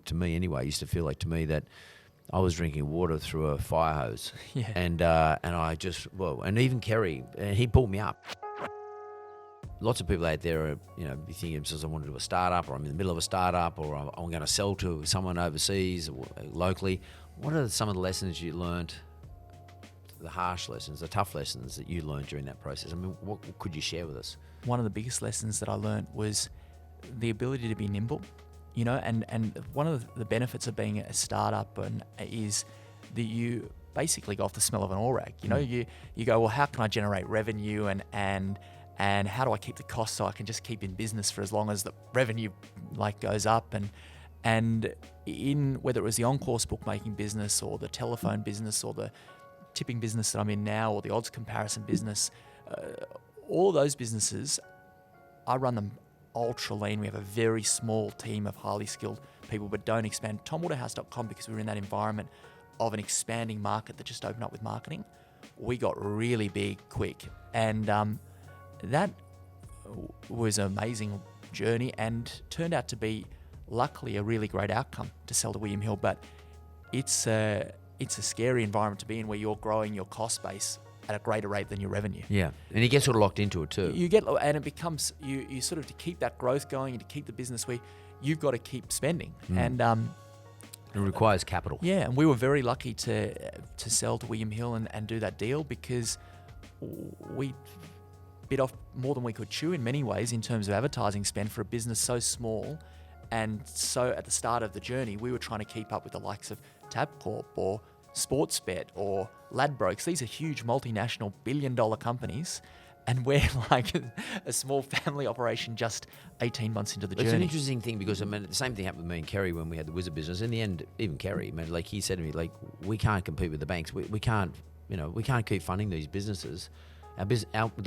to me anyway, used to feel like to me that I was drinking water through a fire hose. Yeah. And I just, and even Kerry, he pulled me up. Lots of people out there are, be thinking themselves, I want to do a startup, or I'm in the middle of a startup, or I'm going to sell to someone overseas or locally. What are some of the lessons you learned, the harsh lessons, the tough lessons that you learned during that process? I mean, what could you share with us? One of the biggest lessons that I learned was the ability to be nimble, and one of the benefits of being a startup is that you basically go off the smell of an oil rag. You go, well, how can I generate revenue and how do I keep the costs so I can just keep in business for as long as the revenue goes up, and in whether it was the on-course bookmaking business or the telephone business or the tipping business that I'm in now or the odds comparison business, all of those businesses, I run them ultra lean. We have a very small team of highly skilled people, but don't expand. TomWaterhouse.com, because we were in that environment of an expanding market that just opened up with marketing, we got really big quick, and that was an amazing journey and turned out to be, luckily, a really great outcome to sell to William Hill. But it's a scary environment to be in, where you're growing your cost base at a greater rate than your revenue. Yeah, and you get sort of locked into it too. And it becomes, you sort of, to keep that growth going and to keep the business where you've got to keep spending. And it requires capital. Yeah, and we were very lucky to sell to William Hill and do that deal, because we bit off more than we could chew in many ways in terms of advertising spend for a business so small. And so at the start of the journey, we were trying to keep up with the likes of Tabcorp or Sportsbet or Ladbrokes. These are huge multinational billion-dollar companies, and we're like a small family operation just 18 months into the journey. It's an interesting thing, because the same thing happened with me and Kerry when we had the Wizard business. In the end, even Kerry, he said to me, we can't compete with the banks. We can't, we can't keep funding these businesses. The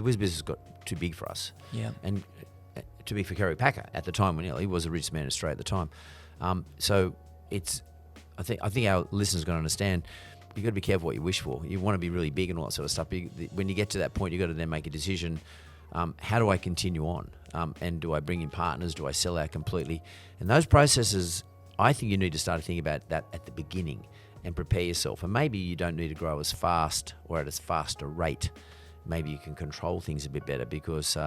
Wizard business got too big for us. Yeah. And too big for Kerry Packer at the time, when he was the richest man in Australia at the time. So it's, I think our listeners are going to understand, you've got to be careful what you wish for. You want to be really big and all that sort of stuff. When you get to that point, you've got to then make a decision. How do I continue on? And do I bring in partners? Do I sell out completely? And those processes, I think you need to start thinking about that at the beginning and prepare yourself. And maybe you don't need to grow as fast or at as fast a rate. Maybe you can control things a bit better, because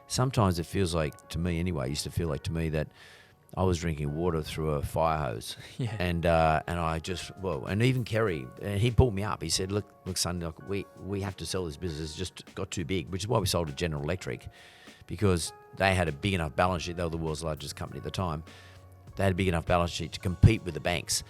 sometimes it feels like, to me anyway, used to feel like to me that I was drinking water through a fire hose. Yeah. And I just, and even Kerry, he pulled me up. He said, look, son, we have to sell this business. It's just got too big, which is why we sold to General Electric, because they had a big enough balance sheet. They were the world's largest company at the time. They had a big enough balance sheet to compete with the banks.